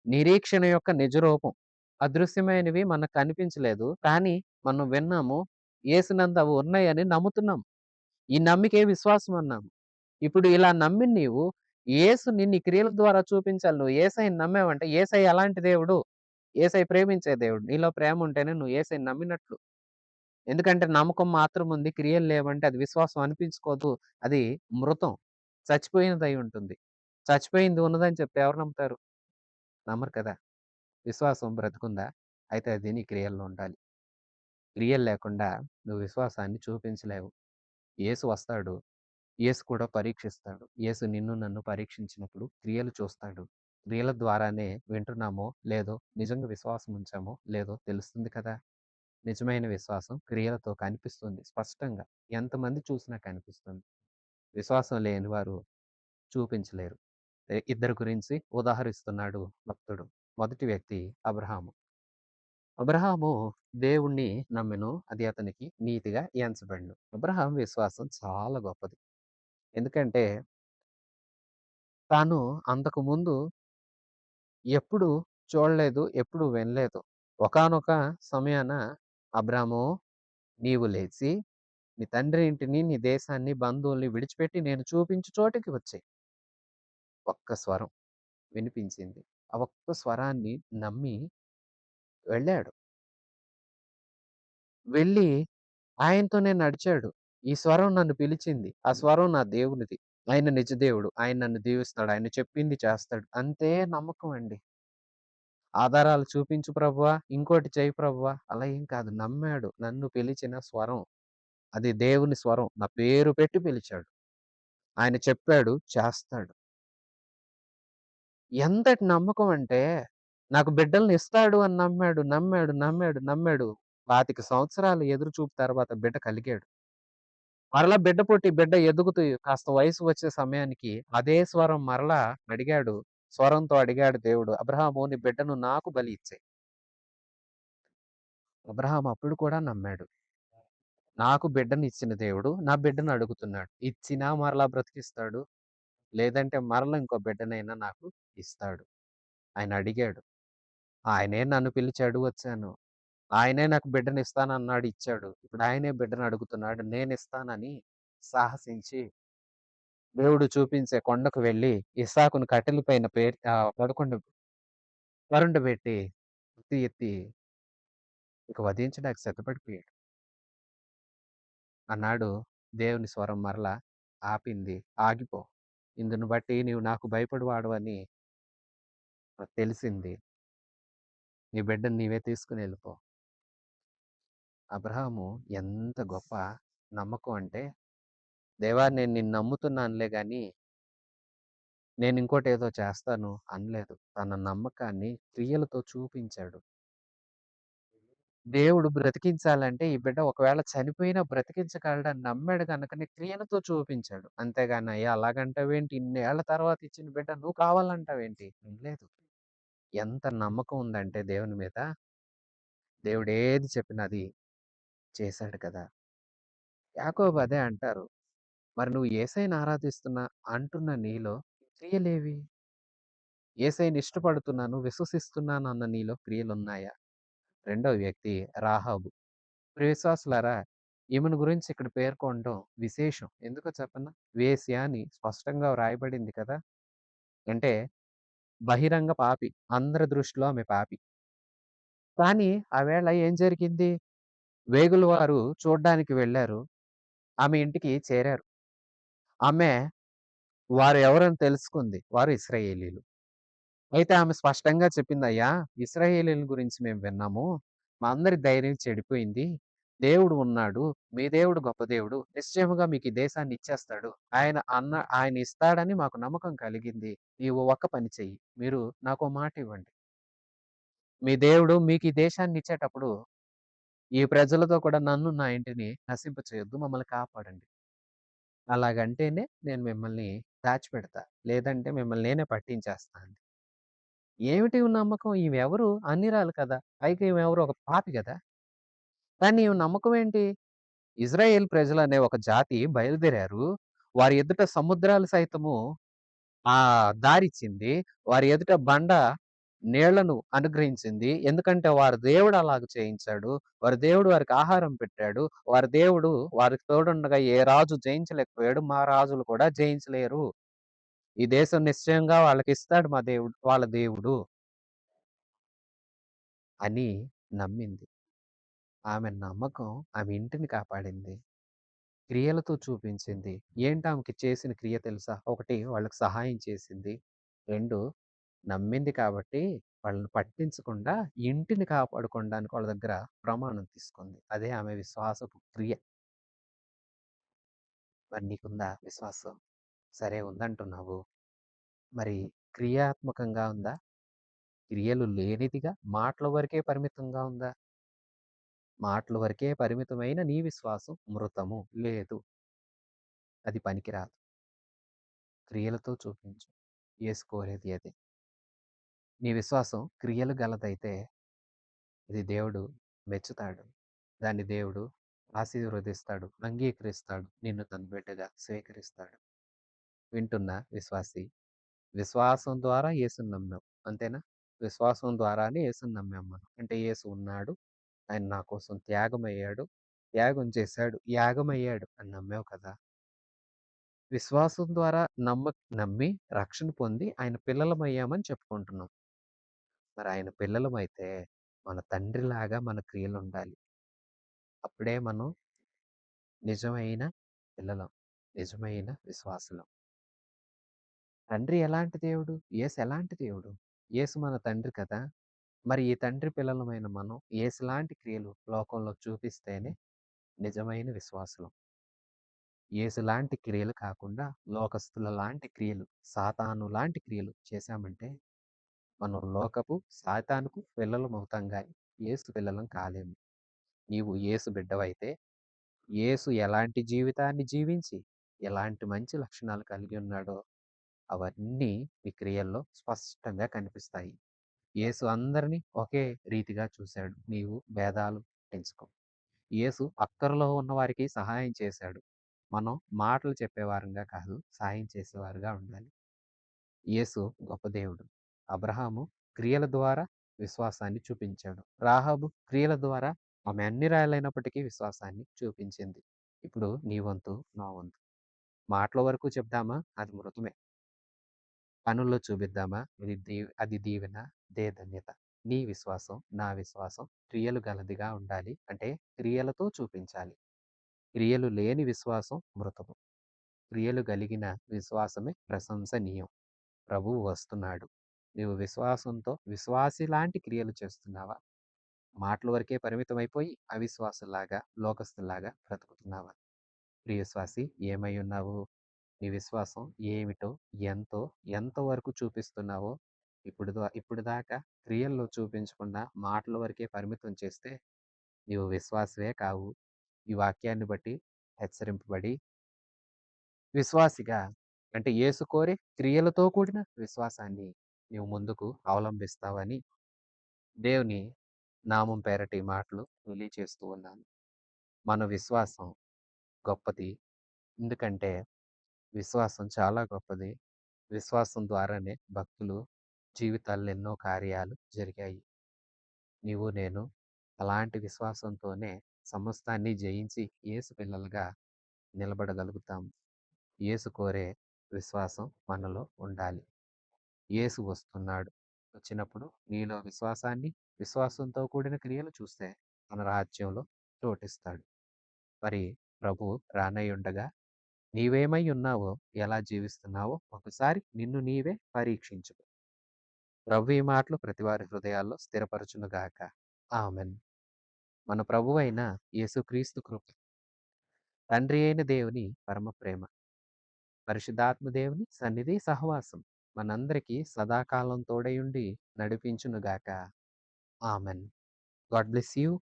S1: నిరీక్షణ యొక్క నిజ రూపం. అదృశ్యమైనవి మనకు కనిపించలేదు. కానీ మనం విన్నాము. యేసునందు అవి ఉన్నాయని నమ్ముతున్నాం. ఈ నమ్మికే విశ్వాసం అన్నాము. ఇప్పుడు ఇలా నమ్మిన నీవు యేసుని నీ క్రియల ద్వారా చూపించాలి. నువ్వు యేసయ్యని నమ్మావంటే యేసయ్య ఎలాంటి దేవుడు? యేసయ్య ప్రేమించే దేవుడు. నీలో ప్రేమ ఉంటేనే నువ్వు యేసయ్యని నమ్మినట్లు. ఎందుకంటే నమ్మకం మాత్రం ఉంది. క్రియలు లేవంటే అది విశ్వాసం అనిపించుకోదు. అది మృతం. చచ్చిపోయినదై ఉంటుంది. చచ్చిపోయింది ఉన్నదని చెప్తే ఎవరు నమ్ముతారు? నమ్మరు కదా! విశ్వాసం బ్రతికుందా? అయితే అది నీ క్రియల్లో ఉండాలి. క్రియలు లేకుండా నువ్వు విశ్వాసాన్ని చూపించలేవు. యేసు వస్తాడు. యేసు కూడా పరీక్షిస్తాడు. యేసు నిన్ను నన్ను పరీక్షించినప్పుడు క్రియలు చూస్తాడు. క్రియల ద్వారానే వింటున్నామో లేదో, నిజంగా విశ్వాసం ఉంచామో లేదో తెలుస్తుంది కదా! నిజమైన విశ్వాసం క్రియలతో కనిపిస్తుంది స్పష్టంగా. ఎంతమంది చూసినా కనిపిస్తుంది. విశ్వాసం లేని వారు చూపించలేరు. ఇద్దరి గురించి ఉదాహరిస్తున్నాడు భక్తుడు. మొదటి వ్యక్తి అబ్రహాము. అబ్రహాము దేవుణ్ణి నమ్మెను. అది అతనికి నీతిగా ఎంచబడెను. అబ్రహాం విశ్వాసం చాలా గొప్పది. ఎందుకంటే తాను అంతకుముందు ఎప్పుడు చూడలేదు, ఎప్పుడు వినలేదు. ఒకానొక సమయాన అబ్రాము నీవు లేచి నీ తండ్రి ఇంటిని, నీ దేశాన్ని, బంధువుల్ని విడిచిపెట్టి నేను చూపించు చోటికి వచ్చెయి. ఒక్క స్వరం వినిపించింది. ఆ ఒక్క స్వరాన్ని నమ్మి వెళ్ళాడు. వెళ్ళి ఆయనతోనే నడిచాడు. ఈ స్వరం నన్ను పిలిచింది. ఆ స్వరం నా దేవునిది. ఆయన నిజ దేవుడు. ఆయన నన్ను దీవిస్తాడు. ఆయన చెప్పింది చేస్తాడు. అంతే నమ్మకం అండి. ఆధారాలు చూపించు ప్రభువా, ఇంకోటి చెయ్యి ప్రభువా అలా ఏం కాదు. నమ్మాడు. నన్ను పిలిచిన స్వరం. అది దేవుని స్వరం. నా పేరు పెట్టి పిలిచాడు. ఆయన చెప్పాడు చేస్తాడు. ఎంతటి నమ్మకం అంటే నాకు బిడ్డల్ని ఇస్తాడు అని నమ్మాడు. నమ్మాడు. నమ్మాడు. నమ్మాడు. 25 సంవత్సరాలు ఎదురు చూపు తర్వాత బిడ్డ కలిగాడు. మరలా బిడ్డ పుట్టి బిడ్డ ఎదుగుతూ కాస్త వయసు వచ్చే సమయానికి అదే స్వరం మరలా అడిగాడు. స్వరంతో అడిగాడు దేవుడు. అబ్రాహాము నీ బిడ్డను నాకు బలి ఇచ్చెయి. అబ్రాహాము అప్పుడు కూడా నమ్మాడు. నాకు బిడ్డనిచ్చిన దేవుడు నా బిడ్డను అడుగుతున్నాడు. ఇచ్చినా మరలా బ్రతికిస్తాడు. లేదంటే మరలా ఇంకో బిడ్డనైనా నాకు ఇస్తాడు. ఆయన అడిగాడు. ఆయనే నన్ను పిలిచాడు వచ్చాను. ఆయనే నాకు బిడ్డనిస్తానన్నాడు ఇచ్చాడు. ఇప్పుడు ఆయనే బిడ్డను అడుగుతున్నాడు. నేనిస్తానని సాహసించి దేవుడు చూపించే కొండకు వెళ్లి ఇస్సాకును కట్టెల పైన పరుండబెట్టి ఎత్తి ఎత్తి ఇక వధించడానికి సిద్ధపడిపోయాడు. అన్నాడు దేవుని స్వరం మరలా ఆపింది. ఆగిపో. ఇందును బట్టి నీవు నాకు భయపడువాడవని నాకు తెలిసింది. నీ బిడ్డని నీవే తీసుకొని వెళ్ళిపో. అబ్రాహాము ఎంత గొప్ప నమ్మకం అంటే, దేవా నేను నిన్ను నమ్ముతున్నానులే గాని నేనింకోటేదో చేస్తాను అనలేదు. తన నమ్మకాన్ని క్రియలతో చూపించాడు. దేవుడు బ్రతికించాలంటే ఈ బిడ్డ ఒకవేళ చనిపోయినా బ్రతికించగలడని నమ్మాడు గనకనే క్రియలతో చూపించాడు. అంతేగాని అయ్యా అలాగంటావేంటి? ఇన్నేళ్ల తర్వాత ఇచ్చిన బిడ్డ నువ్వు కావాలంటావేంటి? లేదు. ఎంత నమ్మకం ఉందంటే దేవుని మీద, దేవుడేది చెప్పినా అది చేశాడు కదా! యాకోబు అదే అంటారు. మరి నువ్వు యేసయ్యని ఆరాధిస్తున్నా అంటున్న నీలో క్రియలేవి? యేసయ్యని ఇష్టపడుతున్నాను, విశ్వసిస్తున్నాను అన్న నీలో క్రియలున్నాయా? రెండో వ్యక్తి రాహాబు. ప్రియ విశ్వాసులారా, ఈమెను గురించి ఇక్కడ పేర్కొనడం విశేషం. ఎందుకో చెప్పనా? వేశ్య అని స్పష్టంగా వ్రాయబడింది కదా! అంటే బహిరంగ పాపి. అందరి దృష్టిలో ఆమె పాపి. కానీ ఆవేళ ఏం జరిగింది? వేగుల వారు చూడ్డానికి వెళ్లారు. ఆమె ఇంటికి చేరారు. ఆమె వారు ఎవరని తెలుసుకుంది. వారు ఇశ్రాయేలీయులు. అయితే ఆమె స్పష్టంగా చెప్పింది, "అయ్యా! ఇశ్రాయేలీయుల గురించి మేము విన్నాము. మా అందరి ధైర్యం చెడిపోయింది. దేవుడు ఉన్నాడు. మీ దేవుడు గొప్ప దేవుడు. నిశ్చయముగా మీకు ఈ దేశాన్ని ఇచ్చేస్తాడు. ఆయన ఇస్తాడని మాకు నమ్మకం కలిగింది. నీవు ఒక్క పని చెయ్యి. మీరు నాకో మాట ఇవ్వండి. మీ దేవుడు మీకు ఈ దేశాన్ని ఇచ్చేటప్పుడు ఈ ప్రజలతో కూడా నన్ను, నా ఇంటిని నశింపచేయొద్దు. మమ్మల్ని కాపాడండి. అలాగంటేనే నేను మిమ్మల్ని దాచిపెడతా. లేదంటే మిమ్మల్ని నేనే పట్టించేస్తా" అంది. ఏమిటి నమ్మకం? ఈమెవరు? అన్యురాలు కదా! పైగా ఈమెవరు? ఒక పాపి గదా! కానీ ఈమె నమ్మకం ఏంటి? ఇజ్రాయేల్ ప్రజలనే ఒక జాతి బయలుదేరారు. వారి ఎదుట సముద్రాలు సైతము దారిచ్చింది. వారి ఎదుట నీళ్లను అనుగ్రహించింది. ఎందుకంటే వారి దేవుడు అలాగ చేయించాడు. వారి దేవుడు వారికి ఆహారం పెట్టాడు. వారి దేవుడు వారికి తోడుండగా ఏ రాజు జయించలేకపోయాడు. మా రాజులు కూడా జయించలేరు. ఈ దేశం నిశ్చయంగా వాళ్ళకిస్తాడు మా దేవుడు వాళ్ళ దేవుడు అని నమ్మింది. ఆమె నమ్మకం ఆమె ఇంటిని కాపాడింది. క్రియలతో చూపించింది. ఏంటి ఆమెకి చేసిన క్రియ తెలుసా? ఒకటి వాళ్ళకి సహాయం చేసింది. 2 నమ్మింది కాబట్టి వాళ్ళని పట్టించకుండా ఇంటిని కాపాడుకోవడానికి వాళ్ళ దగ్గర ప్రమాణం తీసుకుంది. అదే ఆమె విశ్వాసపు క్రియ. మరి నీకుందా విశ్వాసం? సరే ఉందంటున్నావు. మరి క్రియాత్మకంగా ఉందా? క్రియలు లేనిదిగా మాటల వరకే పరిమితంగా ఉందా? మాటల వరకే పరిమితమైన నీ విశ్వాసం మృతము. లేదు. అది పనికిరాదు. క్రియలతో చూపించు. యేసు కోరేది అదే. నీ విశ్వాసం క్రియలు గలదైతే ఇది దేవుడు మెచ్చుతాడు. దాన్ని దేవుడు ఆశీర్వదిస్తాడు, అంగీకరిస్తాడు. నిన్ను తన బిడ్డగా స్వీకరిస్తాడు. వింటున్న విశ్వాసి, విశ్వాసం ద్వారా యేసుని నమ్మాం. అంతేనా? విశ్వాసం ద్వారానే యేసుని నమ్మాం మనం. అంటే యేసు ఉన్నాడు. ఆయన నా కోసం త్యాగమయ్యాడు. త్యాగం చేశాడు. యాగమయ్యాడు అని నమ్మావు కదా! విశ్వాసం ద్వారా నమ్మి రక్షణ పొంది ఆయన పిల్లలమయ్యామని చెప్పుకుంటున్నాం. మరి ఆయన పిల్లలమైతే మన తండ్రిలాగా మన క్రియలుండాలి. అప్పుడే మనం నిజమైన పిల్లలం. నిజమైన విశ్వాసులం. తండ్రి ఎలాంటి దేవుడు? యేసు ఎలాంటి దేవుడు? యేసు మన తండ్రి కదా! మరి ఈ తండ్రి పిల్లలమైన మనం యేసులాంటి క్రియలు లోకంలో చూపిస్తేనే నిజమైన విశ్వాసులం. యేసులాంటి క్రియలు కాకుండా లోకస్తుల లాంటి క్రియలు, సాతాను లాంటి క్రియలు చేశామంటే మనం లోకపు సాతానుకు పిల్లలమవుతాం గాని యేసు పిల్లలం కాలేము. నీవు యేసు బిడ్డవైతే యేసు ఎలాంటి జీవితాన్ని జీవించి, ఎలాంటి మంచి లక్షణాలు కలిగి ఉన్నాడో అవన్నీ నీ క్రియల్లో స్పష్టంగా కనిపిస్తాయి. యేసు అందరిని ఒకే రీతిగా చూశాడు. నీవు భేదాలు పెంచుకో. యేసు అక్కరలో ఉన్న వారికి సహాయం చేశాడు. మనం మాటలు చెప్పేవారంగా కాదు, సహాయం చేసేవారుగా ఉండాలి. యేసు గొప్ప దేవుడు. అబ్రహాము క్రియల ద్వారా విశ్వాసాన్ని చూపించాడు. రాహాబు క్రియల ద్వారా ఆమె అన్యురాలైనప్పటికీ విశ్వాసాన్ని చూపించింది. ఇప్పుడు నీ వంతు, నా వంతు. మాటల వరకు చెప్దామా? అది మృతమే. పనుల్లో చూపిద్దామా? అది దీవెన, దే ధన్యత. నీ విశ్వాసం, నా విశ్వాసం క్రియలు గలదిగా ఉండాలి. అంటే క్రియలతో చూపించాలి. క్రియలు లేని విశ్వాసం మృతము. క్రియలు కలిగిన విశ్వాసమే ప్రశంసనీయం. ప్రభువు వస్తున్నాడు. నీవు విశ్వాసంతో విశ్వాసిలాంటి క్రియలు చేస్తున్నావా? మాటల వరకే పరిమితమైపోయి అవిశ్వాసులాగా, లోకస్తులాగా బ్రతుకుతున్నావా? ప్రియ విశ్వాసి ఏమై ఉన్నావు? నీ విశ్వాసం ఏమిటో, ఎంతో, ఎంతవరకు చూపిస్తున్నావో ఇప్పుడు దాకా క్రియల్లో చూపించకుండా మాటల వరకే పరిమితం చేస్తే నీవు విశ్వాసివే కావు. ఈ వాక్యాన్ని బట్టి హెచ్చరింపబడి విశ్వాసిగా అంటే యేసు కోరే క్రియలతో కూడిన విశ్వాసాన్ని నీవు ముందుకు అవలంబిస్తావని దేవుని నామం పేరట ఈ మాటలు తెలియచేస్తూ ఉన్నాను. మన విశ్వాసం గొప్పది. ఎందుకంటే విశ్వాసం చాలా గొప్పది. విశ్వాసం ద్వారానే భక్తులు జీవితాల్లో ఎన్నో కార్యాలు జరిగాయి. నీవు నేను అలాంటి విశ్వాసంతోనే సమస్తాన్ని జయించి యేసు పిల్లలుగా నిలబడగలుగుతాం. యేసు కోరే విశ్వాసం మనలో ఉండాలి. యేసు వస్తున్నాడు. వచ్చినప్పుడు నీలో విశ్వాసాన్ని, విశ్వాసంతో కూడిన క్రియలు చూస్తే తన రాజ్యంలో చోటిస్తాడు. మరి ప్రభువు రానయ్యుండగా నీవేమై ఉన్నావో, ఎలా జీవిస్తున్నావో ఒకసారి నిన్ను నీవే పరీక్షించుకో. ప్రభు ఈ మాటలు ప్రతివారి హృదయాల్లో స్థిరపరచునుగాక. ఆమెన్. మన ప్రభువైన యేసుక్రీస్తు కృప, తండ్రి అయిన దేవుని పరమ ప్రేమ, పరిశుద్ధాత్మ దేవుని సన్నిధి సహవాసం మనందరికీ సదాకాలం తోడయుండి నడిపించునుగాక. ఆమెన్. God bless you.